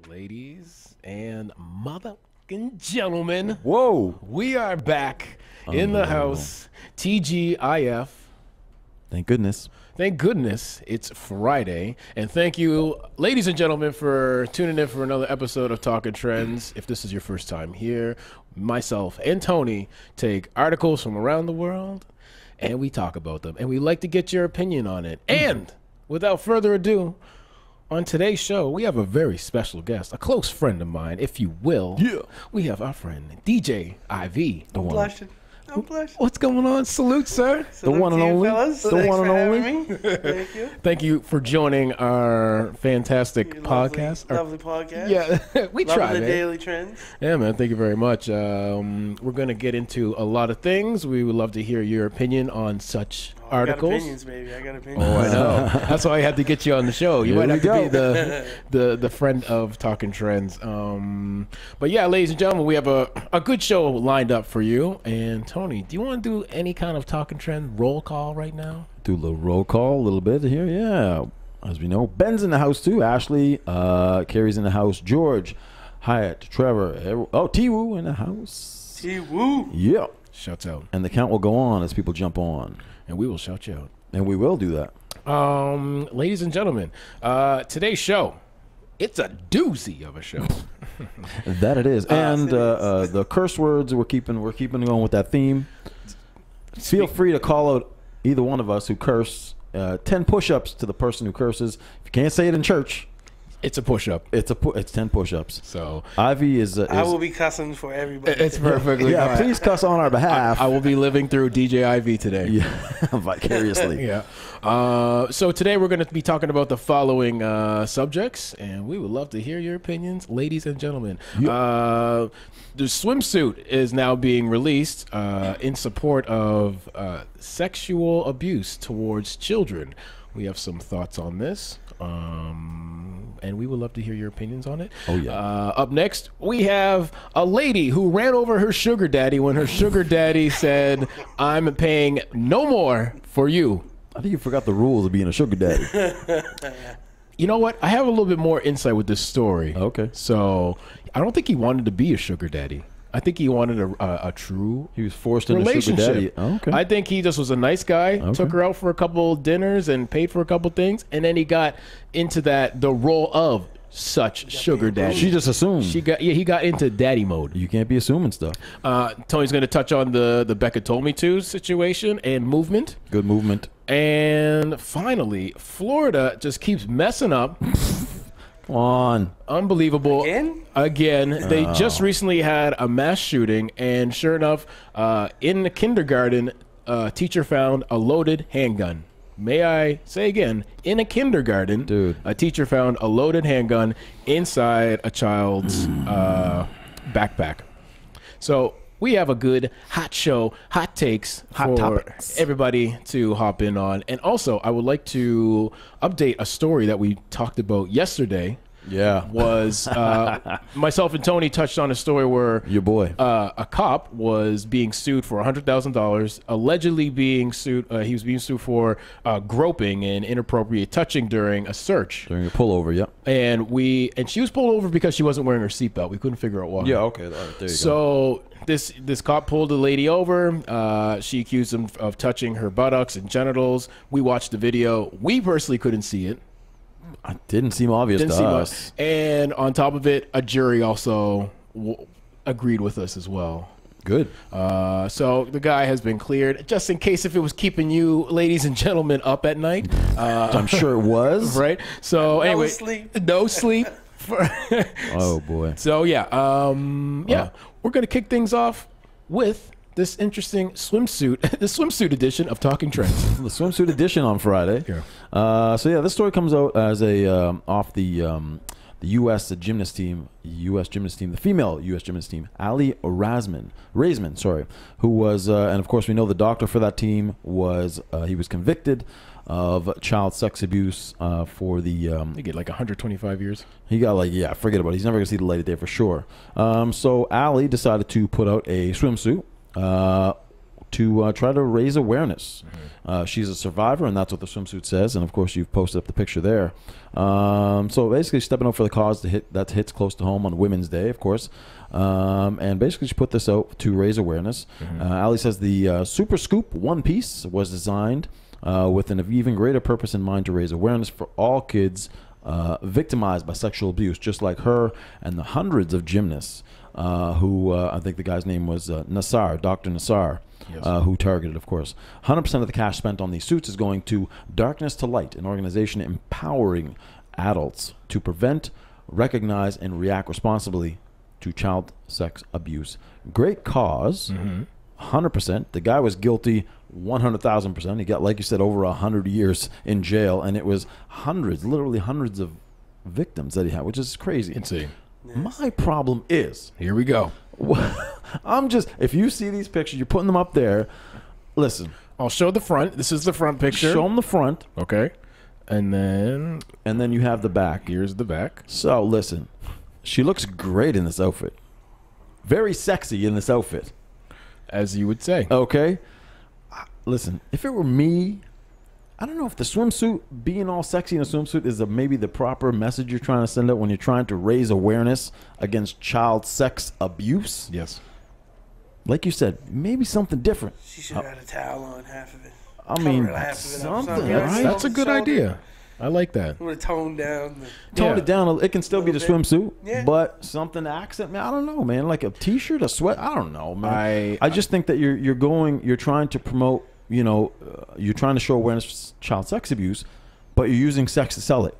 Ladies and motherfucking gentlemen, whoa, we are back in the house. TGIF. Thank goodness. Thank goodness it's Friday. And thank you, ladies and gentlemen, for tuning in for another episode of Talking Trends. If this is your first time here, myself and Tony take articles from around the world and we talk about them. And we like to get your opinion on it. And without further ado, on today's show, we have a very special guest, a close friend of mine, if you will. Yeah. We have our friend, DJ IV. I'm blushing. I'm blushing. What's going on? Salute, sir. Salute the one and to you, only. fellas. The Thanks one and for only. having me. Thank you. Thank you for joining our fantastic Your podcast. Lovely podcast. Yeah, we try, Loving the man. daily trends. Yeah, man. Thank you very much. We're going to get into a lot of things. We would love to hear your opinion on such articles. I got opinions, baby. I got opinions. Oh, I know. That's why I had to get you on the show. You Here might we have to be the friend of Talking Trends. But yeah, ladies and gentlemen, we have a good show lined up for you. And Tony, do you want to do any kind of Talking Trend roll call right now? Do a little roll call a little bit here. Yeah. As we know, Ben's in the house too. Ashley, Carrie's in the house. George, Hyatt, Trevor. T-Woo in the house. T-Woo. Yeah. Shouts out. And the count will go on as people jump on. And we will shout you out. And we will do that. Ladies and gentlemen, today's show, it's a doozy of a show. That it is. And it is. the curse words, we're keeping going with that theme. Feel free to call out either one of us who curse. 10 push-ups to the person who curses. If you can't say it in church, It's a push-up. it's 10 push-ups. So Ivy is I will be cussing for everybody. it's perfectly yeah, fine. please cuss on our behalf. I will be living through DJ IV today. Yeah, vicariously. Yeah. So today we're going to be talking about the following subjects, and we would love to hear your opinions, ladies and gentlemen. The Swimsuit is now being released in support of sexual abuse towards children. We have some thoughts on this. And we would love to hear your opinions on it. Oh, yeah. Up next, we have a lady who ran over her sugar daddy when her sugar daddy said, "I'm paying no more for you." I think you forgot the rules of being a sugar daddy. You know what? I have a little bit more insight with this story. Okay. So I don't think he wanted to be a sugar daddy. I think he wanted a true He was forced into sugar relationship. daddy. Oh, okay. I think he just was a nice guy, took her out for a couple dinners and paid for a couple things, and then he got into the role of such sugar daddy. She just assumed. He got into daddy mode. You can't be assuming stuff. Tony's going to touch on the Beccatoldmeto situation and movement. Good movement. And finally, Florida just keeps messing up. Come on. Unbelievable. Again? They just recently had a mass shooting, and sure enough, in the kindergarten, a teacher found a loaded handgun. May I say again, in a kindergarten, Dude. a teacher found a loaded handgun inside a child's backpack. So we have a good hot show, hot takes Hot for topics. everybody to hop in on. And also, I would like to update a story that we talked about yesterday. Yeah. Was myself and Tony touched on a story where Your boy. a cop was being sued for $100,000, allegedly being sued. He was being sued for groping and inappropriate touching during a search. During a pullover, yep. And she was pulled over because she wasn't wearing her seatbelt. We couldn't figure out why. Yeah, okay. All right, there you go. So this cop pulled the lady over. She accused him of touching her buttocks and genitals. We watched the video. We personally couldn't see it. It didn't seem obvious to us. And on top of it, a jury also agreed with us as well. Good. So the guy has been cleared. Just in case if it was keeping you, ladies and gentlemen, up at night. I'm sure it was. Right? So anyway, sleep. no sleep. Oh, boy. So yeah, we're going to kick things off with this interesting swimsuit, the swimsuit edition of Talking Trends. The swimsuit edition on Friday. Yeah. So yeah, this story comes out as off the U.S. gymnast team, the female U.S. gymnast team, Aly Raisman, who was, and of course we know the doctor for that team was, he was convicted of child sex abuse for the. They get like 125 years. He got forget about it. He's never gonna see the light of day for sure. So Aly decided to put out a swimsuit. to try to raise awareness. She's a survivor, and that's what the swimsuit says. And of course, you've posted up the picture there. So basically, stepping up for the cause that hits close to home on Women's Day, of course. And basically, she put this out to raise awareness. Aly says the Super Scoop one piece was designed with an even greater purpose in mind to raise awareness for all kids victimized by sexual abuse, just like her and the hundreds of gymnasts who I think the guy's name was Nassar, Dr. Nassar, who targeted, of course. 100% of the cash spent on these suits is going to Darkness to Light, an organization empowering adults to prevent, recognize, and react responsibly to child sex abuse. Great cause, 100%. The guy was guilty 100,000%. He got, like you said, over 100 years in jail, and it was hundreds, literally hundreds of victims that he had, which is crazy. Insane. My problem is, here we go. If you see these pictures, you're putting them up there. Listen, I'll show the front. This is the front picture. Show them the front. Okay. And then you have the back. Here's the back. So listen, she looks great in this outfit. Very sexy in this outfit. As you would say. Okay. Listen, if it were me, I don't know if the swimsuit, being all sexy in a swimsuit is maybe the proper message you're trying to send out when you're trying to raise awareness against child sex abuse. Yes. Like you said, maybe something different. She should have had a towel on half of it. I mean, something, right? That's a good idea. I like that. Would have toned down. Tone it down. It can still be the swimsuit, Yeah. but something to accent. Man, I don't know, man. Like a t-shirt, a sweat. I don't know, man. I just think that you're trying to promote. You're trying to show awareness for child sex abuse, but you're using sex to sell it.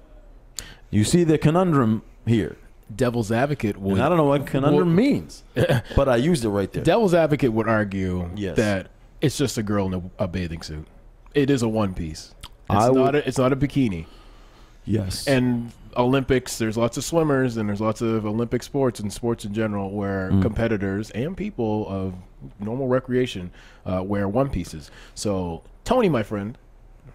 You see the conundrum here. Devil's advocate would. And I don't know what conundrum means, but I used it right there. Devil's advocate would argue Yes. that it's just a girl in a bathing suit. It is a one piece. It's not a bikini. Yes. And Olympics, there's lots of swimmers and there's lots of Olympic sports and sports in general where competitors and people of normal recreation wear one pieces. So, Tony, my friend,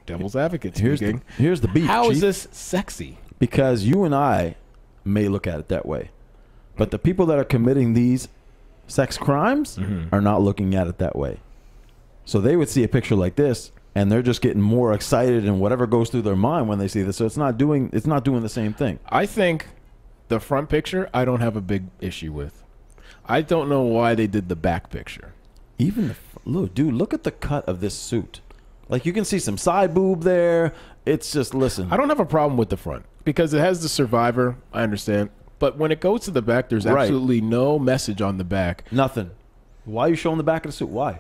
devil's advocate speaking. Here's the beef, How Chief. is this sexy? Because you and I may look at it that way, but the people that are committing these sex crimes are not looking at it that way. So they would see a picture like this, and they're just getting more excited and whatever goes through their mind when they see this. So it's not doing the same thing. I think the front picture I don't have a big issue with. I don't know why they did the back picture. Even look at the cut of this suit. Like, you can see some side boob there. It's just, listen. I don't have a problem with the front because it has the survivor. I understand. But when it goes to the back, there's absolutely no message on the back. Nothing. Why are you showing the back of the suit? Why?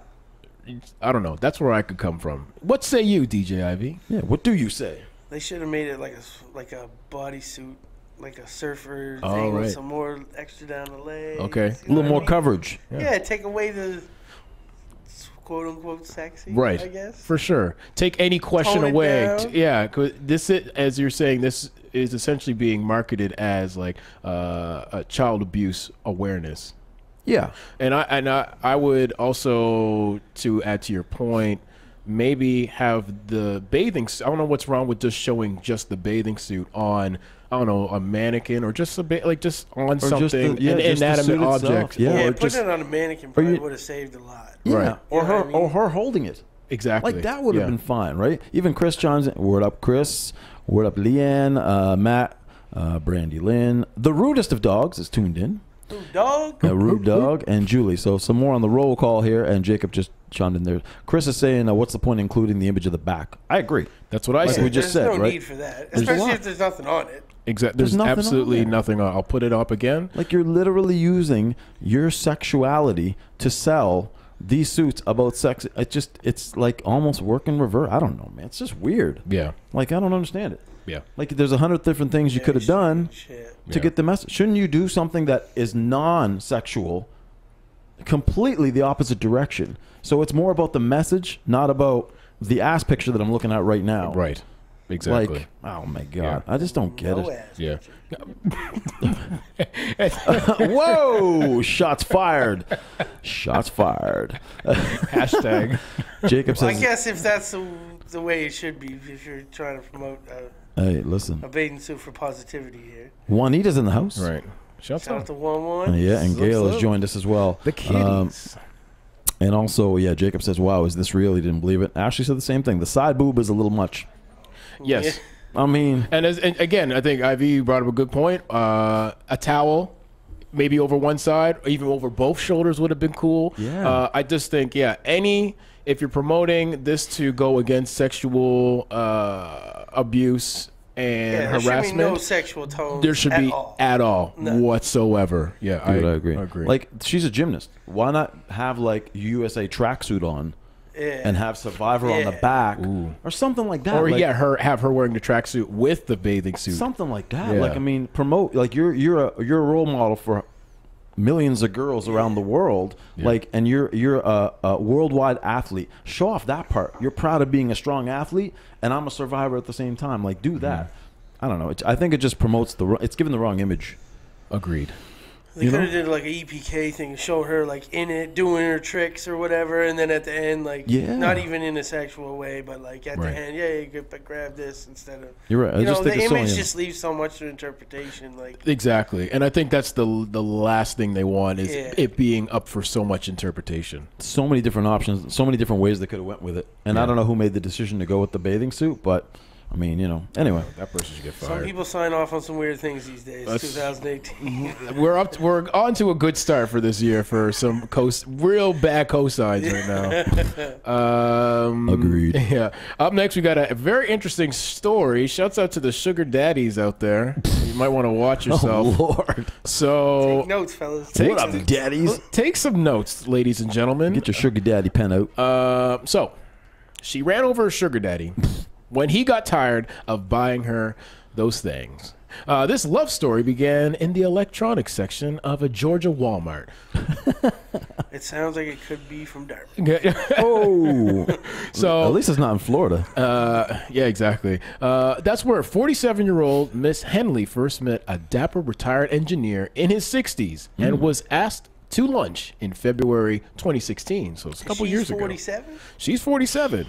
I don't know. That's where I could come from. What say you, DJ Ivy? Yeah, what do you say? They should have made it like a bodysuit, like a surfer thing with some more extra down the legs. Okay. A little more coverage. Yeah, take away the quote unquote sexy. Right. I guess. For sure. Take any question Tone it away. down. Yeah. 'Cause as you're saying, this is essentially being marketed as like a child abuse awareness. Yeah. And I would also, to add to your point, maybe have the bathing suit. I don't know what's wrong with just showing just the bathing suit on, I don't know, a mannequin or just just on something, an inanimate object. Yeah, Yeah, putting it on a mannequin probably would have saved a lot. Yeah. Right. Or her holding it. Exactly. Like, that would have been fine, right? Even Chris Johnson, word up Chris, word up Leanne, Matt, Brandy Lynn. The rudest of dogs is tuned in. Dog. Rude Dog and Julie. So some more on the roll call here, and Jacob just chimed in there. Chris is saying, what's the point of including the image of the back? I agree. That's what I Like said. we just said, There's no right? need for that, There's a especially lot. if there's nothing on it. Exactly. There's There's nothing on absolutely there. nothing on. I'll put it up again. Like, you're literally using your sexuality to sell these suits about sex. It's like almost work in reverse. I don't know, man. It's just weird. Yeah. Like, I don't understand it. Yeah. Like, there's 100 different things you could have done to get the message. Shouldn't you do something that is non-sexual, completely the opposite direction? So it's more about the message, not about the ass picture that I'm looking at right now. Right. Exactly. Like, oh my God, I just don't get it. Yeah. Whoa! Shots fired. Shots fired. Hashtag. Jacob Well, I says, guess if that's the way it should be, if you're trying to promote "Hey, listen, a bathing suit for positivity here. Juanita's in the house." Right. Shout out to 1-1. Yeah, and Sup, Gail has sup. joined us as well. The kitties. And also, yeah, Jacob says, "Wow, is this real?" He didn't believe it. Ashley said the same thing. The side boob is a little much. Yes. I mean, and again, I think Ivy brought up a good point. A towel, maybe over one side, or even over both shoulders would have been cool. Yeah. I just think, if you're promoting this to go against sexual abuse and there harassment, should be no sexual tone. there should be at all No. whatsoever. Yeah, dude, I agree. I agree. Like, she's a gymnast. Why not have like USA tracksuit on? And have Survivor on the back, or something like that. Or like, have her wearing the tracksuit with the bathing suit, something like that. Yeah. Like, I mean, promote. Like, you're a role model for millions of girls around the world. Yeah. Like, and you're a worldwide athlete. Show off that part. You're proud of being a strong athlete, and I'm a survivor at the same time. Like, do that. I don't know. I think it just promotes it's giving the wrong image. Agreed. They could have did like an EPK thing, show her like in it, doing her tricks or whatever, and then at the end, like not even in a sexual way, but like at the end, you could grab this instead of. You're right. You know, the image just leaves so much to interpretation. Like exactly, and I think that's the last thing they want is it being up for so much interpretation. So many different options, so many different ways they could have went with it, and I don't know who made the decision to go with the bathing suit, but. I mean, anyway. That person should get fired. Some people sign off on some weird things these days. 2018. We're on to a good start for this year for some real bad cosigns right now. Agreed. Yeah. Up next, we got a very interesting story. Shouts out to the sugar daddies out there. You might want to watch yourself. Oh, Lord. So take notes, fellas. What up, daddies? Take some notes, ladies and gentlemen. Get your sugar daddy pen out. So, she ran over her sugar daddy when he got tired of buying her those things. This love story began in the electronics section of a Georgia Walmart. It sounds like it could be from Dartmouth. Oh. So at least it's not in Florida. Yeah, exactly. That's where 47-year-old Miss Henley first met a dapper retired engineer in his 60s and was asked to lunch in February 2016. So it's a couple years ago. 47? She's 47.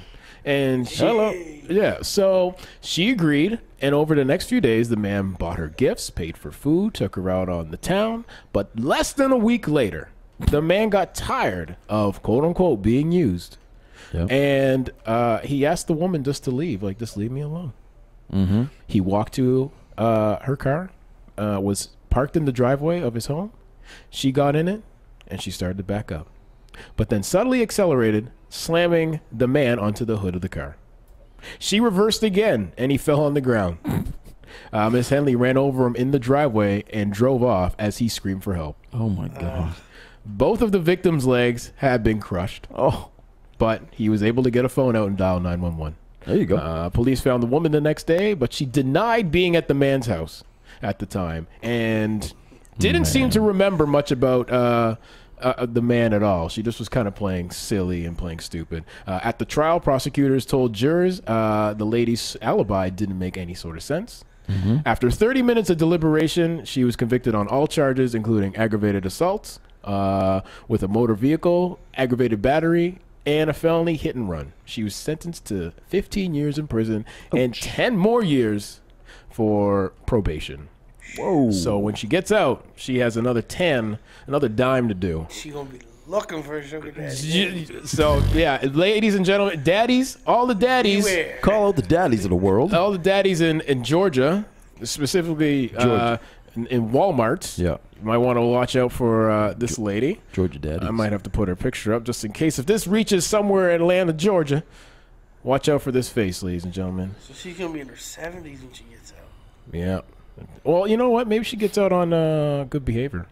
And so she agreed, and over the next few days, the man bought her gifts, paid for food, took her out on the town. But less than a week later, the man got tired of quote unquote being used, and he asked the woman just to leave, like just leave me alone. He walked to her car, was parked in the driveway of his home. She got in it, and she started to back up, but then suddenly accelerated, slamming the man onto the hood of the car. She reversed again, and he fell on the ground. Miss Henley ran over him in the driveway and drove off as he screamed for help. Oh, my God. Both of the victim's legs had been crushed. But he was able to get a phone out and dial 911. There you go. Police found the woman the next day, but she denied being at the man's house at the time and didn't seem to remember much about the man at all. She just was kind of playing silly and playing stupid. At the trial, prosecutors told jurors the lady's alibi didn't make any sort of sense. After 30 minutes of deliberation, she was convicted on all charges, including aggravated assault with a motor vehicle, aggravated battery, and a felony hit and run. She was sentenced to 15 years in prison and 10 more years for probation. Whoa. So when she gets out, she has another dime to do. She gonna be looking for a sugar daddy. So yeah, ladies and gentlemen, daddies, all the daddies. Beware. Call out the daddies of the world. All the daddies in Georgia, specifically in Walmart. Yeah. You might want to watch out for this lady. Georgia daddies. I might have to put her picture up just in case. If this reaches somewhere in Atlanta, Georgia, watch out for this face, ladies and gentlemen. So she's gonna be in her 70s when she gets out. Yeah. Well, you know what? Maybe she gets out on good behavior.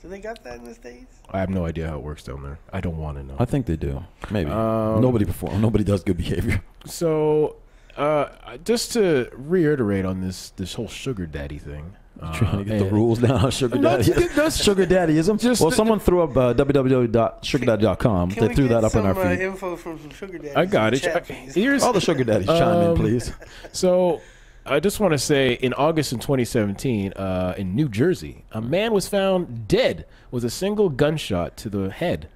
Do they got that in the States? I have no idea how it works down there. I don't want to know. I think they do. Maybe. Nobody does good behavior. So, just to reiterate on this whole sugar daddy thing. Trying to get the rules down on sugar daddy. Sugar daddyism. Someone threw up www.sugardaddy.com. They threw that up in our feed. Info from some sugar daddies. I got it. Here's all the sugar daddies. Chime in, please. So, I just want to say, in August in 2017, in New Jersey, a man was found dead with a single gunshot to the head.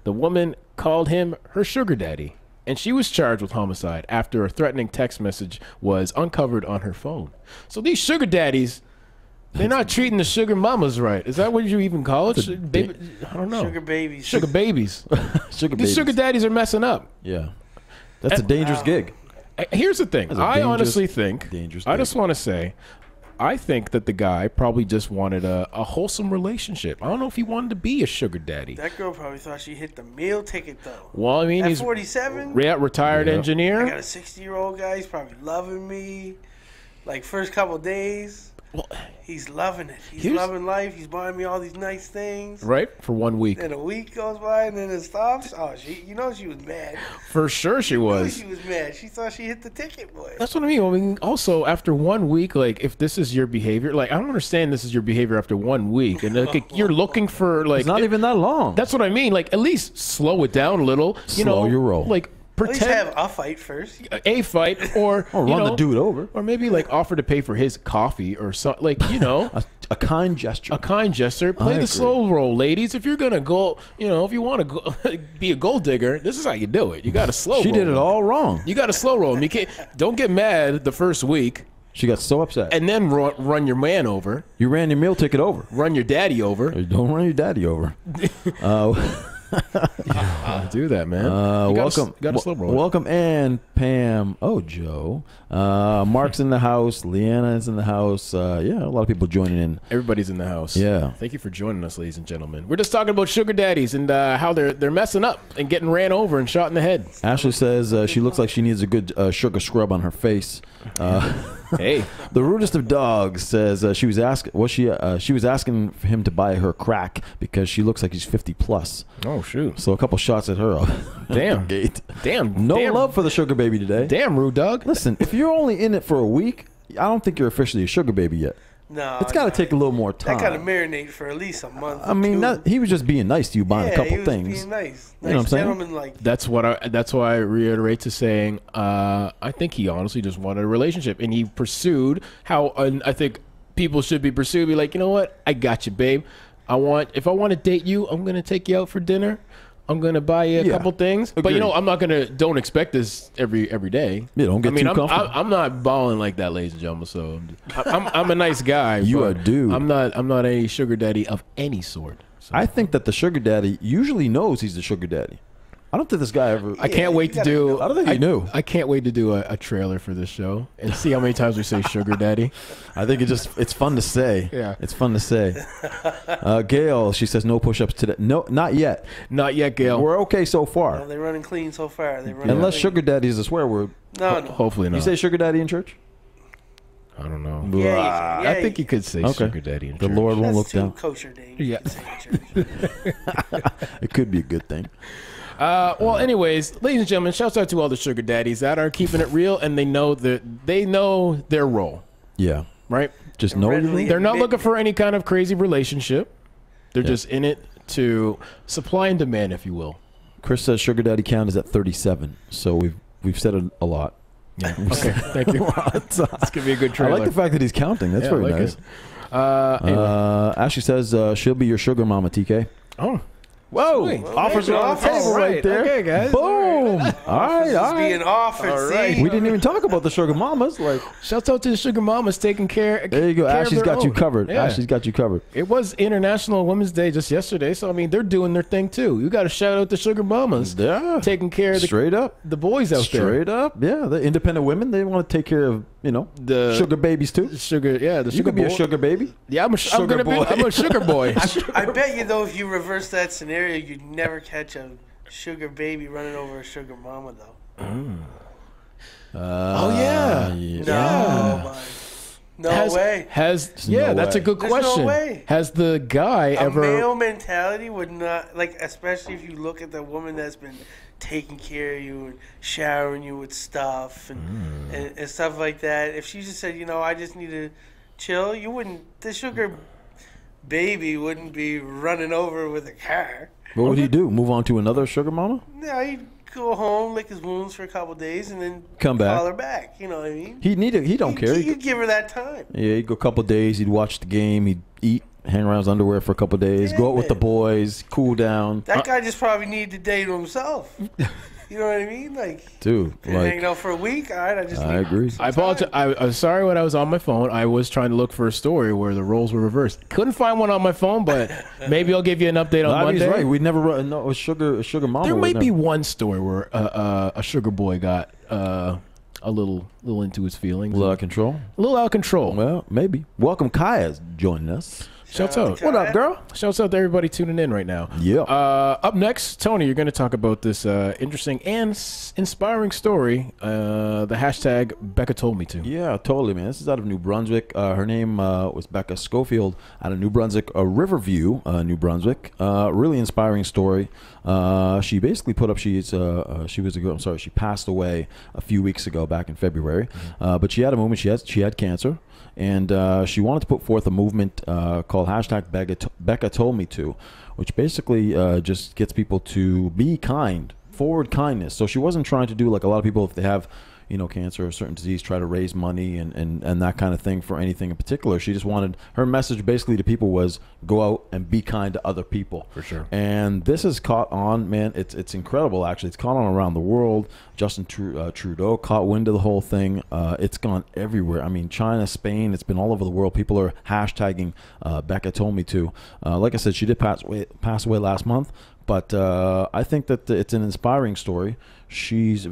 The woman called him her sugar daddy, and she was charged with homicide after a threatening text message was uncovered on her phone. So these sugar daddies, They're not treating the sugar mamas right. Is that what you even call it? Baby, I don't know. Sugar babies. Sugar babies. Sugar These babies. sugar daddies are messing up. Yeah. That's a dangerous gig. Here's the thing. I honestly think, I just want to say, I think that the guy probably just wanted a wholesome relationship. I don't know if he wanted to be a sugar daddy. That girl probably thought she hit the meal ticket, though. Well, I mean, At he's 47. retired engineer. I got a 60-year-old guy. He's probably loving me. Like, first couple days, he's loving it. He's loving life. He's buying me all these nice things. Right? For 1 week. Then a week goes by, and then it stops. Oh, she was mad. For sure she was. She was mad. She thought she hit the ticket, boy. That's what I mean. I mean, also, after 1 week, like, if this is your behavior, like, I don't understand this is your behavior after 1 week. And like, you're looking for, like... It's not even that long. That's what I mean. Like, at least slow it down a little. Slow your roll. Like, At least pretend... have a fight first. A fight, or run the dude over. or maybe like offer to pay for his coffee or something. Like, you know, a kind gesture. a kind gesture. Play the slow roll, ladies. If you're gonna go, you know, if you want to go be a gold digger, this is how you do it. You got to slow. She roll did it all wrong. You got to slow roll. You can't. Don't get mad the first week. She got so upset. And then run your man over. You ran your meal ticket over. Run your daddy over. Don't run your daddy over. Do that, man. Welcome, got a slow roll. Welcome, Ann, Pam. Oh, Joe. Mark's in the house. Leanna is in the house. Yeah, a lot of people joining in. Everybody's in the house. Yeah. Thank you for joining us, ladies and gentlemen. We're just talking about sugar daddies and how they're messing up and getting ran over and shot in the head. Ashley says she looks like she needs a good sugar scrub on her face. Hey, the rudest of dogs says she was asking for him to buy her crack because she looks like he's 50 plus. Oh shoot! So a couple shots at her. Damn. Gate. Damn. No love for the sugar baby today. Damn, rude dog. Listen, if you're only in it for a week, I don't think you're officially a sugar baby yet. No, it's got to take a little more time. That got to marinate for at least a month. I mean, he was just being nice to you, buying a couple things. Being nice. You know what I'm saying? Like that's why I reiterate to saying I think he honestly just wanted a relationship, and he pursued how I think people should be pursued. Be like, you know what? I got you, babe. If I want to date you, I'm gonna take you out for dinner. I'm gonna buy you a couple things, but you know, I'm not gonna. Don't expect this every day. Yeah, don't get too comfortable. I'm not balling like that, ladies and gentlemen. So I'm a nice guy. You are a dude. I'm not a sugar daddy of any sort. So. I think that the sugar daddy usually knows he's the sugar daddy. I don't think this guy ever. I can't wait to do. I don't think he knew. I can't wait to do a trailer for this show and see how many times we say sugar daddy. I think it's fun to say. Yeah, it's fun to say. Gail, she says no push-ups today. No, not yet. Not yet, Gail. We're okay so far. No, they're running clean so far. Unless clean. Sugar daddy is a swear word. No. Hopefully not. You say sugar daddy in church? I don't know. Yeah, I think you could say sugar daddy in church. The Lord won't look down. Kosher day. Yeah. It could be a good thing. Well, anyways, ladies and gentlemen, shouts out to all the sugar daddies that are keeping it real, and they know their role. Yeah. Right? Just know they're not looking for any kind of crazy relationship. They're just in it to supply and demand, if you will. Chris says sugar daddy count is at 37, so we've said it a lot. Yeah. Okay. Thank you. It's gonna be a good trailer. I like the fact that he's counting. That's very nice. Anyway. Ashley says she'll be your sugar mama, TK. Oh. Whoa! Sweet. Offers are on the table right there. Okay, guys. Boom! All right. Being offered. All right. See? We didn't even talk about the sugar mamas. Like, shouts out to the sugar mamas taking care. There you go. Ashley's got you covered. Yeah. Ashley's got you covered. It was International Women's Day just yesterday, so I mean they're doing their thing too. You got to shout out the sugar mamas. Yeah. Taking care of the boys out there. Straight up. Yeah. The independent women, they want to take care of, the sugar babies too. The sugar you could be a sugar baby. Yeah, I'm a sugar boy. I bet you though, if you reverse that scenario, you'd never catch a sugar baby running over a sugar mama though. Oh yeah. No way. That's a good question. No way. Has the guy ever? A male mentality would not, like, especially if you look at the woman that's been taking care of you and showering you with stuff and stuff like that. If she just said, I just need to chill, the sugar baby wouldn't be running over with a car. What would he do? Move on to another sugar mama? No, he'd go home, lick his wounds for a couple of days, and then come back. Call her back. You know what I mean? He don't care. He'd give her that time. Yeah, he'd go a couple of days. He'd watch the game. He'd eat, hang around his underwear for a couple of days. Go out with the boys, cool down. That guy just probably needed the day to himself. You know what I mean? Like, Dude, been hanging out for a week. All right, I just I need agree. some I apologize. time. I'm sorry when I was on my phone. I was trying to look for a story where the roles were reversed. Couldn't find one on my phone, but maybe I'll give you an update on He's Monday. right. We never no a sugar mama. There would might be never- one story where a sugar boy got a little into his feelings, a little out of control. a little out of control. Well, maybe. Welcome, Kaya's joining us. Shouts Shout out out. to What up, Kaya. girl? Shouts out to everybody tuning in right now. Yeah. Up next, Tony, you're going to talk about this interesting and inspiring story. The hashtag Beccatoldmeto. Yeah, totally, man. This is out of New Brunswick. Her name was Becca Schofield out of New Brunswick, Riverview, New Brunswick. Really inspiring story. She basically put up. She was a girl. I'm sorry. She passed away a few weeks ago, back in February. But she had a movement. She had cancer, and she wanted to put forth a movement called hashtag Beccatoldmeto, which basically just gets people to be kind, forward kindness. So she wasn't trying to do like a lot of people, if they have cancer or a certain disease, try to raise money and that kind of thing for anything in particular. She just wanted, her message basically to people was go out and be kind to other people. For sure. And this has caught on, man. It's incredible, actually. It's caught on around the world. Justin Trudeau caught wind of the whole thing. It's gone everywhere. I mean, China, Spain, it's been all over the world. People are hashtagging Beccatoldmeto. Like I said, she did pass away last month. But I think that it's an inspiring story. She's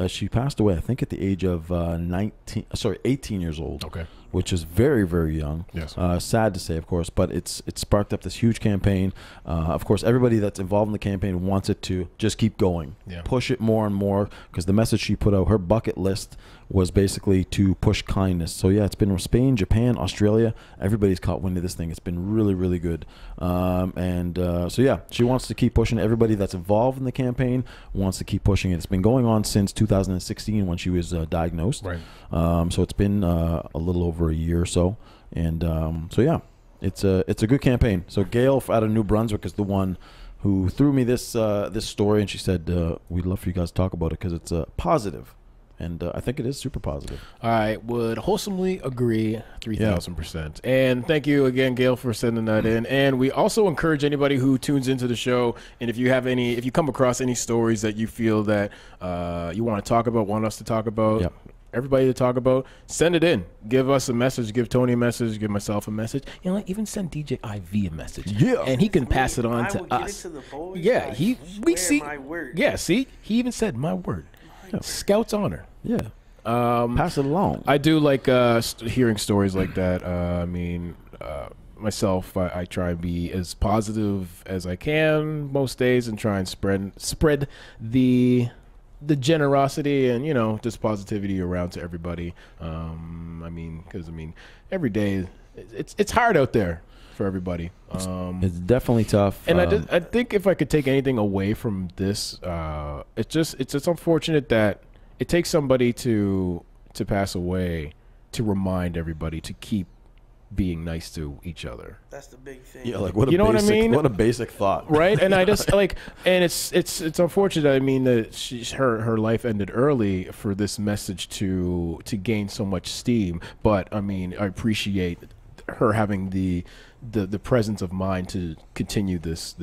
she passed away, I think, at the age of 18 years old. Okay. Which is very, very young. Yes. Sad to say, of course, but it sparked up this huge campaign. Of course, everybody that's involved in the campaign wants it to just keep going, push it more and more, because the message she put out, her bucket list was basically to push kindness. So yeah, it's been from Spain, Japan, Australia. Everybody's caught wind of this thing. It's been really, really good. So yeah, she wants to keep pushing it. Everybody that's involved in the campaign wants to keep pushing it. It's been going on since 2016 when she was diagnosed. Right. So it's been a little over a year or so. And so yeah, it's a good campaign. So Gail out of New Brunswick is the one who threw me this story, and she said we'd love for you guys to talk about it because it's positive. And I think it is super positive. I would wholesomely agree 3,000%. And thank you again, Gail, for sending that in. And we also encourage anybody who tunes into the show, and if you come across any stories that you feel that you want to talk about, want us to talk about, everybody to talk about, send it in. Give us a message. Give Tony a message. Give myself a message. You know what? Even send DJ IV a message. Yeah. And he can pass it on I to will get us. it to the boys. Yeah. We see. My word. Yeah. See, he even said my word. Scout's honor. Yeah. Pass it along. I do like hearing stories like that. I mean, myself, I try and be as positive as I can most days and try and spread the generosity and just positivity around to everybody. Because every day it's hard out there for everybody. It's definitely tough. And I think if I could take anything away from this, it's unfortunate that it takes somebody to pass away to remind everybody to keep being nice to each other. That's the big thing. Yeah, like what a You know what I basic, mean? what a basic thought, Right? And I just and it's unfortunate. I mean that her life ended early for this message to gain so much steam. But I mean, I appreciate her having the presence of mind to continue this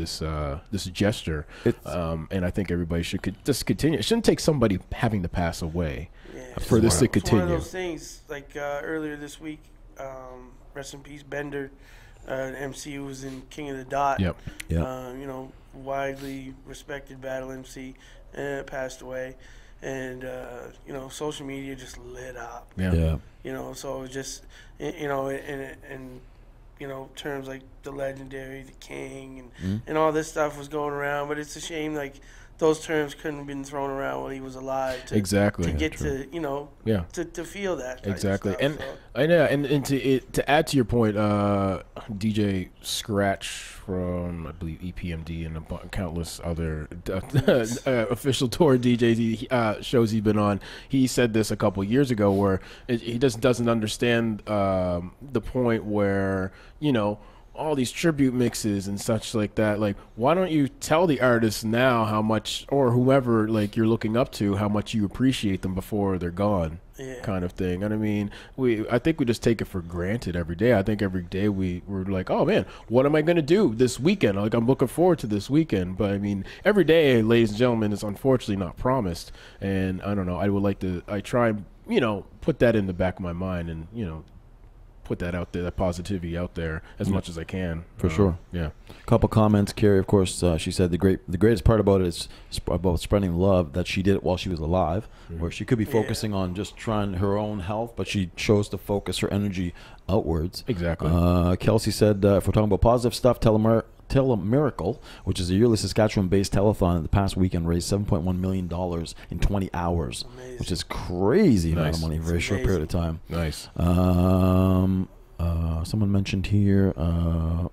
gesture. And I think everybody should just continue. It shouldn't take somebody having to pass away for this to It's one continue. of those things. Like earlier this week, rest in peace, Bender, MC who was in King of the Dot. Yep. Widely respected battle MC, passed away, and social media just lit up. Yeah. So it was just terms like the legendary, the king, and all this stuff was going around. But it's a shame, like, those terms couldn't have been thrown around while he was alive. Exactly. To get True. to feel that. type of Exactly. stuff, And so. I know, and to add to your point, DJ Scratch from, I believe, EPMD and countless other official tour DJs shows he's been on, he said this a couple years ago where he just doesn't understand the point where all these tribute mixes and such like that. Like, why don't you tell the artists now how much, or whoever like you're looking up to, how much you appreciate them before they're gone? kind of thing. And I mean, I think we just take it for granted every day. I think every day we're like, oh man, what am I going to do this weekend? Like, I'm looking forward to this weekend. But I mean, every day, ladies and gentlemen, is unfortunately not promised. And I don't know. I try and, put that in the back of my mind and, put that out there, that positivity out there as much as I can. For sure. Yeah. A couple comments. Carrie, of course, she said the greatest part about it is about spreading love, that she did it while she was alive, where she could be focusing on just trying her own health, but she chose to focus her energy outwards. Exactly. Kelsey said, if we're talking about positive stuff, Telemiracle, which is a yearly Saskatchewan-based telethon, in the past weekend raised $7.1 million in 20 hours, which is crazy amount of money in a very short period of time. Nice. Someone mentioned here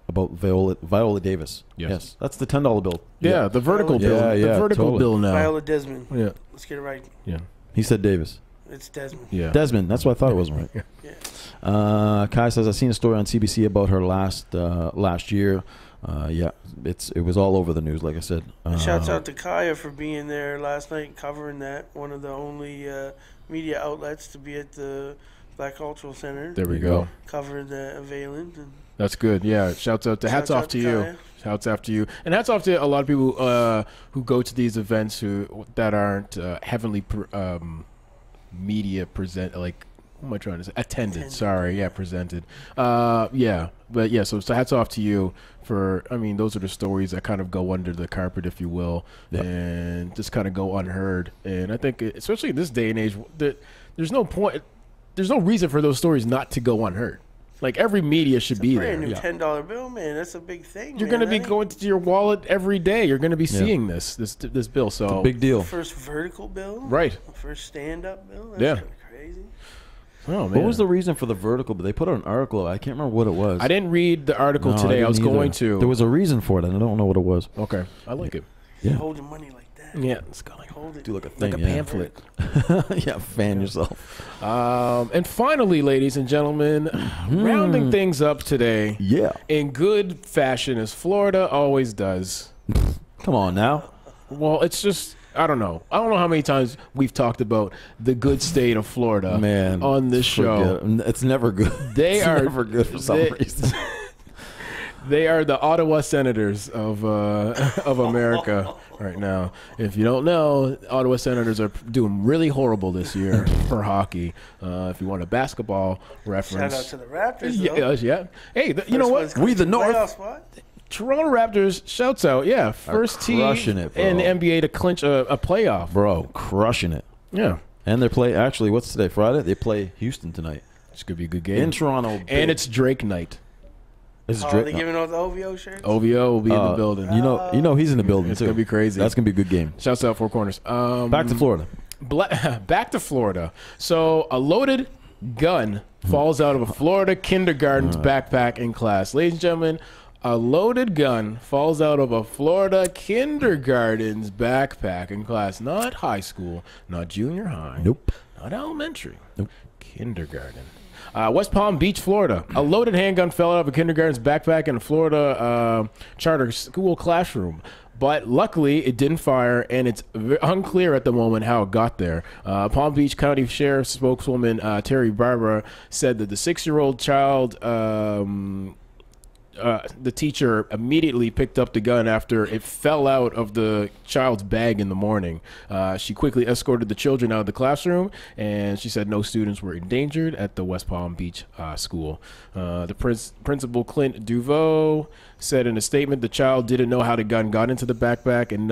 about Viola Davis. Yes, that's the $10 bill. Yeah, the vertical bill. Yeah, the vertical totally. bill now. Viola Desmond. Yeah. Let's get it right. Yeah. He said Davis. It's Desmond. Yeah. Desmond. That's what I thought it wasn't right. Yeah. Kai says, I've seen a story on CBC about her last year. It was all over the news, like I said. Shouts out to Kaya for being there last night covering that. One of the only media outlets to be at the Black Cultural Center. There we go. Covering the Availent. That's good. Yeah. Hats off to you. Kaya. Shouts off to you. And hats off to a lot of people who go to these events that aren't heavily media present, like, what am I trying to say? Attended. Sorry. Yeah, presented. But yeah, so hats off to you for, I mean, those are the stories that kind of go under the carpet, if you will, and just kind of go unheard. And I think, especially in this day and age, there's no reason for those stories not to go unheard. Like, every media should be there. Brand new $10 bill, man. That's a big thing. You're going to be going to your wallet every day. You're going to be seeing this bill. So it's a big deal. First vertical bill, right? First stand-up bill. That's kind of crazy. Oh, man. What was the reason for the vertical? But they put out an article. I can't remember what it was. I didn't read the article today. I was going to. There was a reason for it, and I don't know what it was. Okay, I like it. Yeah. Hold your money like that. Yeah, it's kind of like hold it. Do like a thing, like a pamphlet. Yeah, fan yourself. And finally, ladies and gentlemen, rounding things up today. Yeah. In good fashion, as Florida always does. Come on now. Well, it's just, I don't know how many times we've talked about the good state of Florida, man, on this show. It's never good. It's never good for some reason. They are the Ottawa Senators of America right now. If you don't know, Ottawa Senators are doing really horrible this year for hockey. If you want a basketball reference, shout out to the Raptors. Yeah. Hey, you know what? We the North. Toronto Raptors, shouts out. Yeah, first team in the NBA to clinch a playoff. Bro, crushing it. Yeah. And they play, actually, what's today? Friday? They play Houston tonight. It's going to be a good game. In Toronto. And it's Drake night. They're giving out the OVO shirts? OVO will be in the building. You know he's in the building, it's too. It's going to be crazy. That's going to be a good game. Shouts out Four Corners. Back to Florida. Back to Florida. So a loaded gun falls out of a Florida kindergarten's backpack in class. Ladies and gentlemen, a loaded gun falls out of a Florida kindergarten's backpack in class. Not high school, not junior high. Nope. Not elementary. Nope. Kindergarten. West Palm Beach, Florida. A loaded handgun fell out of a kindergarten's backpack in a Florida charter school classroom. But luckily, it didn't fire, and it's unclear at the moment how it got there. Palm Beach County Sheriff's spokeswoman Terry Barbara said that the 6-year-old child, the teacher immediately picked up the gun after it fell out of the child's bag in the morning. She quickly escorted the children out of the classroom, and she said no students were endangered at the West Palm Beach school. The principal, Clint Duveau, said in a statement the child didn't know how the gun got into the backpack and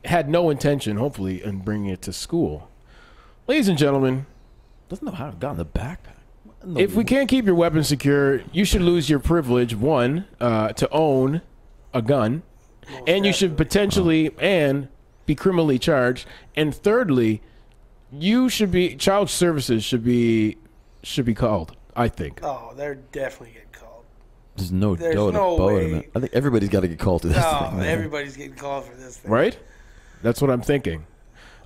had no intention, hopefully, in bringing it to school. Ladies and gentlemen, Doesn't know how it got in the backpack. if we can't keep your weapon secure, you should lose your privilege, one, to own a gun, and you should potentially and be criminally charged, and thirdly, child services should be called, I think. Oh, they're definitely getting called. There's no doubt no about way. it, man. I think everybody's got to get called to this thing, man. Everybody's getting called for this thing. Right? That's what I'm thinking.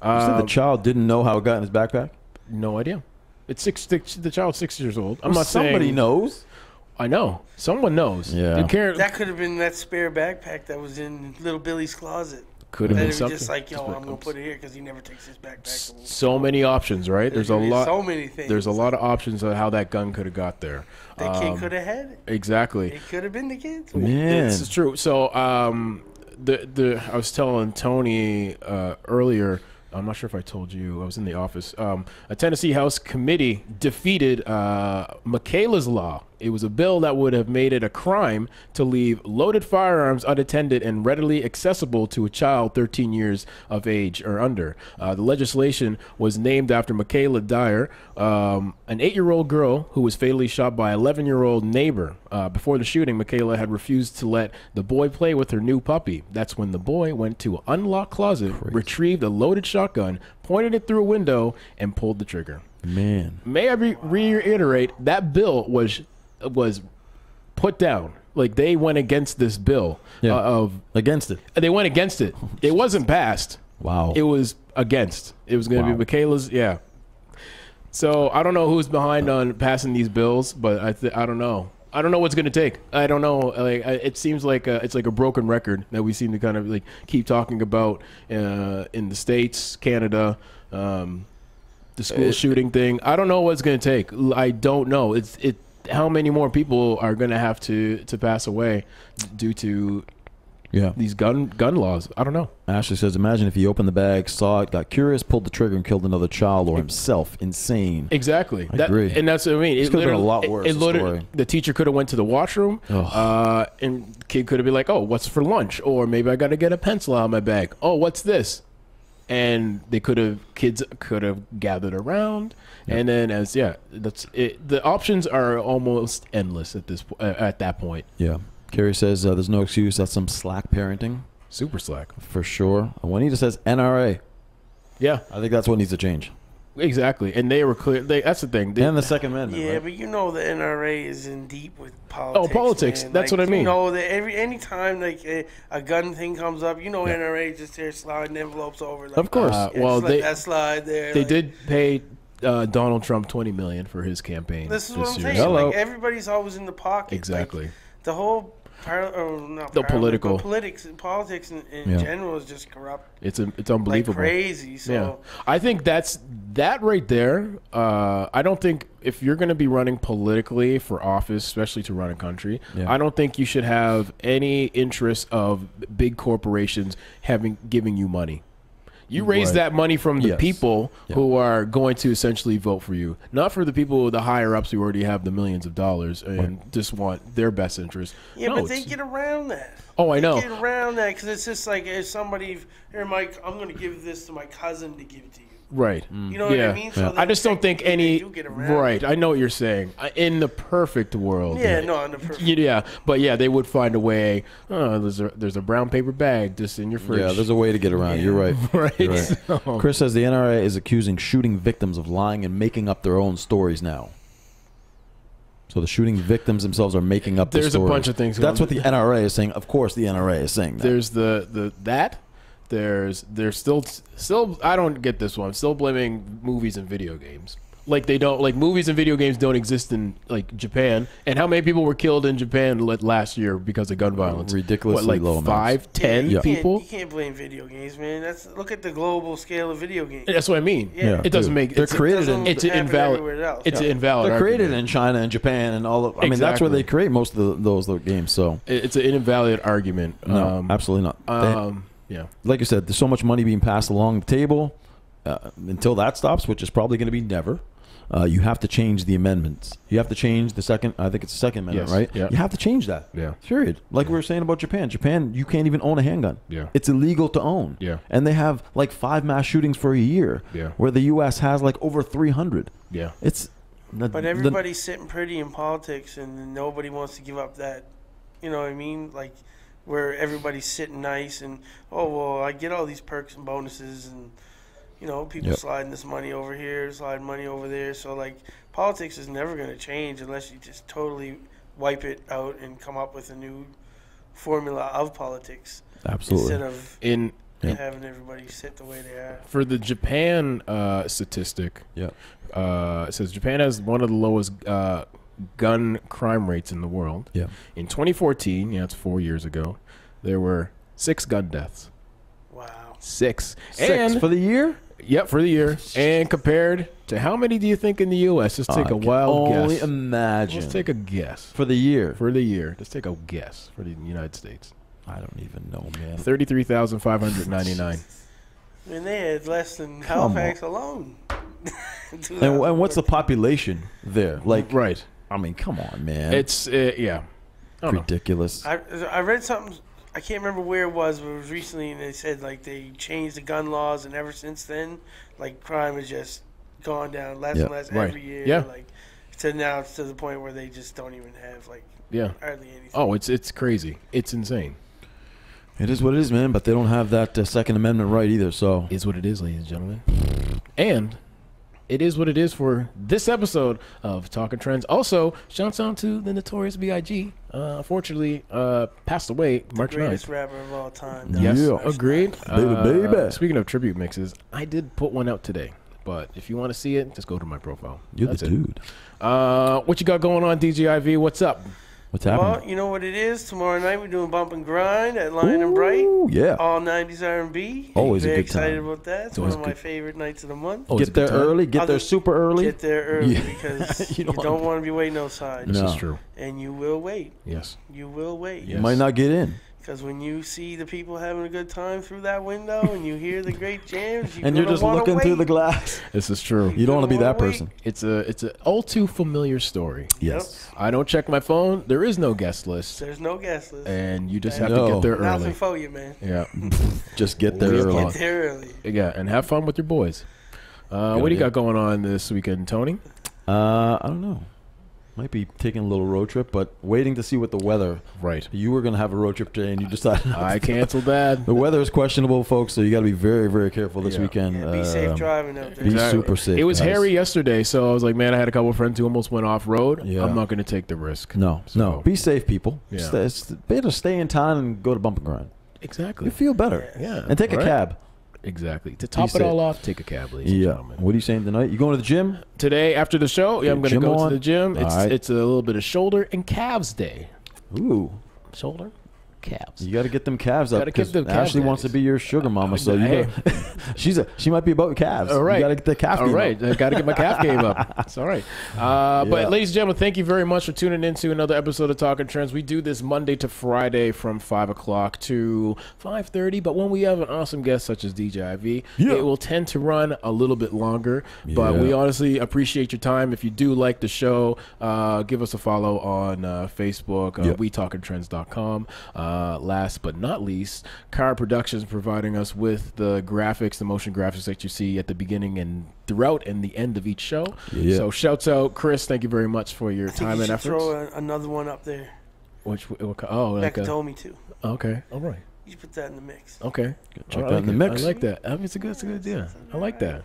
You said the child didn't know how it got in his backpack? No idea. The child's 6 years old. I'm Well, not saying somebody knows. I know. Someone knows. Yeah. They can't- That could have been that spare backpack that was in little Billy's closet. Could have Then been it's something. just like, yo, Just when it I'm gonna comes- put it here because he never takes his back to school. So many options, right? There's a lot. So many things. There's a lot of options on how that gun could have got there. That kid could have had it. Exactly. It could have been the kid. Man. This is true. So, I was telling Tony earlier. I'm not sure if I told you. I was in the office. A Tennessee House committee defeated Michaela's Law. It was a bill that would have made it a crime to leave loaded firearms unattended and readily accessible to a child 13 years of age or under. The legislation was named after Michaela Dyer, an 8-year-old girl who was fatally shot by an 11-year-old neighbor. Before the shooting, Michaela had refused to let the boy play with her new puppy. That's when the boy went to an unlocked closet, retrieved a loaded shotgun, pointed it through a window, and pulled the trigger. Man. May I reiterate, that bill was put down. Like, they went against this bill. Against it. They went against it. It wasn't passed. Wow. It was against. It was going to be Michaela's. Yeah. So I don't know who's behind on passing these bills, but I don't know. I don't know what's going to take. I don't know. Like, it seems like it's like a broken record that we seem to kind of like keep talking about in the States, Canada, the school shooting thing. I don't know what's going to take. I don't know. How many more people are going to have to pass away due to these gun laws? I don't know. Ashley says, imagine if he opened the bag, saw it, got curious, pulled the trigger, and killed another child or himself. Insane. Exactly. I agree. And that's what I mean. This could have been a lot worse. The teacher could have went to the washroom, and the kid could have been like, oh, what's for lunch? Or maybe I got to get a pencil out of my bag. Oh, what's this? And kids could have gathered around, and then that's it. The options are almost endless at that point. Yeah. Carrie says there's no excuse. That's some slack parenting. Super slack. For sure. Juanita says NRA. Yeah. I think that's what needs to change. Exactly. And they were clear. That's the thing. And the Second Amendment. Yeah, right? but you know the NRA is in deep with politics. Oh, politics. Man. That's like, what I mean. You know that anytime like a gun thing comes up, you know NRA just there sliding envelopes over. Like, Of course. Well, just let that slide there. They like, did pay Donald Trump $20 million for his campaign. This is what I'm year. saying. Hello. Like everybody's always in the pocket. Exactly. Like, the whole politics in general is just corrupt. It's unbelievable. Like crazy. So I think that right there. I don't think if you're going to be running politically for office, especially to run a country, I don't think you should have any interest of big corporations giving you money. You raise that money from the people who are going to essentially vote for you, not for the people, the higher ups who already have the millions of dollars and just want their best interest. Yeah, no, but they get around that. Oh, I know. They get around that because it's just like if somebody, here, Mike, I'm going to give this to my cousin to give to you. Right. You know what I mean? So I just don't think any. do get around Right. I know what you're saying. In the perfect world. Yeah, no, in the perfect. Yeah, but they would find a way. Oh, there's a brown paper bag just in your fridge. Yeah, there's a way to get around. You're right. Right. You're right. So- Chris says the NRA is accusing shooting victims of lying and making up their own stories now. So the shooting victims themselves are making up their There's stories. a bunch of things. That's what the NRA is saying. Of course, the NRA is saying that. There's There's still I don't get this one. Still blaming movies and video games. Like they don't like movies and video games don't exist in like Japan. And how many people were killed in Japan last year because of gun violence? Ridiculously low amounts. 5, 10 you people. You can't blame video games, man. Look at the global scale of video games. That's what I mean. Yeah. It doesn't make. They're created in. It's an invalid. It's an invalid. They're created argument. in China and Japan and all of. I mean, that's where they create most of those games. So It's an invalid argument. no, absolutely not. Yeah. Like you said, there's so much money being passed along the table. Until that stops, which is probably going to be never. You have to change the amendments. You have to change the second. I think it's the Second Amendment, Yes. right? Yeah. You have to change that. Yeah. Period. Like we were saying about Japan. Japan, you can't even own a handgun. Yeah. It's illegal to own. Yeah. And they have like 5 mass shootings for a year. Yeah. Where the U.S. has like over 300. Yeah. It's. But everybody's sitting pretty in politics, and nobody wants to give up that. You know what I mean? Like where everybody's sitting nice, and I get all these perks and bonuses, and people sliding this money over here, sliding money over there. So like politics is never going to change unless you just totally wipe it out and come up with a new formula of politics. Absolutely. Instead of having everybody sit the way they are. For the Japan statistic, Yeah. It says Japan has one of the lowest gun crime rates in the world. Yeah. In 2014, it's 4 years ago, there were 6 gun deaths. Wow. 6. Six for the year? Yep, for the year. And compared to how many do you think in the U.S.? Just take a wild guess. Only imagine. Let's take a guess. For the year. For the year. Let's take a guess for the United States. I don't even know, man. 33,599. And they had less than Halifax alone. And what's the population there? Like, Right. I mean, come on, man. It's, yeah. I don't know. ridiculous. I read something. I can't remember where it was, but it was recently, and they said like they changed the gun laws, and ever since then, like crime has just gone down less and less Right. every year. Yeah. Like, so now it's to the point where they just don't even have like Yeah. hardly anything. Oh, it's crazy. It's insane. It is what it is, man, but they don't have that Second Amendment right either, so. Is what it is, ladies and gentlemen. And it is what it is for this episode of Talking Trends. Also, shouts out to the Notorious B.I.G. Unfortunately, passed away March 9th. Greatest rapper of all time. Yeah. March Agreed. 9th. Baby. Speaking of tribute mixes, I did put one out today. But if you want to see it, just go to my profile. You're That's the it. dude. What you got going on, DJIV? What's up? What's Well, happening? you know what it is. Tomorrow night we're doing Bump and Grind at Lion and Bright. Ooh, yeah. All 90s R&B. Always a Very good excited time. about that. It's always one of my good. favorite nights of the month. Oh, it's a Get there good time. early. Get there super early. Get there early Yeah. because You you don't don't want to be waiting outside. This No. is true. And you will wait. Yes. You will wait. Yeah. You might not get in. Because when you see the people having a good time through that window and you hear the great jams, And you're just looking through the glass. This is true. You don't want to be that Wait. person. It's a all too familiar story. Yes. I don't check my phone. There is no guest list. There's no guest list. And you just No. have to get there Nothing early. for you, man. Yeah. Just get there Just early. Get there early. Yeah, and have fun with your boys. What do you idea. got going on this weekend, Tony? I don't know. Might be taking a little road trip, but waiting to see what the weather. Right. You were going to have a road trip today, and you decided. I canceled that. The weather is questionable, folks, so you got to be very, very careful this Yeah. weekend. Yeah, be safe driving out there. Be Exactly. super safe. It was guys. hairy yesterday, so I was like, man, I had a couple of friends who almost went off road. Yeah. I'm not going to take the risk. No, So- no. Be safe, people. Yeah. It's better stay in town and go to Bump and Grind. Exactly. You feel better. Yeah. And take a Right? cab. Exactly. To top it safe. all off, take a cab, ladies and Yeah. gentlemen. What are you saying tonight? You going to the gym? Today, after the show, yeah, I'm going to Gym go on? to the gym. All It's right. it's a little bit of shoulder and calves day. Ooh. Shoulder, calves. You got to get them calves up. Gotta get 'cause them calf Ashley wants to daddies. be your sugar mama, so you Hey. gotta, she might be about calves. All right. You got to get the calf All game right, up. I got to get my calf game up. It's all right. Yeah. But ladies and gentlemen, thank you very much for tuning in to another episode of Talking Trends. We do this Monday to Friday from 5 o'clock to 5:30. But when we have an awesome guest such as DJIV, Yeah. it will tend to run a little bit longer. But Yeah. we honestly appreciate your time. If you do like the show, give us a follow on Facebook, Yep. WeTalkingTrends.com. Last but not least, Car Productions providing us with the graphics, the motion graphics that you see at the beginning and throughout and the end of each show. Yeah. So shouts out, Chris. Thank you very much for your I think time you and should efforts. throw another one up there. Like Becca told me to. okay, all right, You should put that in the mix. okay. Check I that like in the it. mix. I like that. It's a good idea. I like that.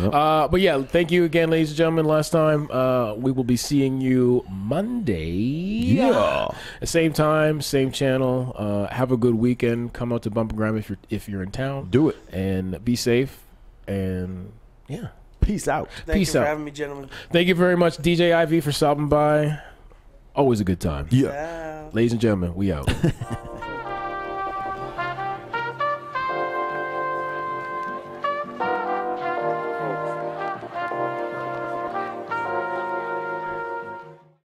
Yep. But yeah, thank you again, ladies and gentlemen. Last time, we will be seeing you Monday. Yeah. At same time, same channel. Have a good weekend. Come out to Bump and Grind if you're in town. Do it. And be safe. And yeah. Peace out. Thank Peace you out. for having me, gentlemen. Thank you very much, DJ IV, for stopping by. Always a good time. Yeah. Ciao. Ladies and gentlemen, we out.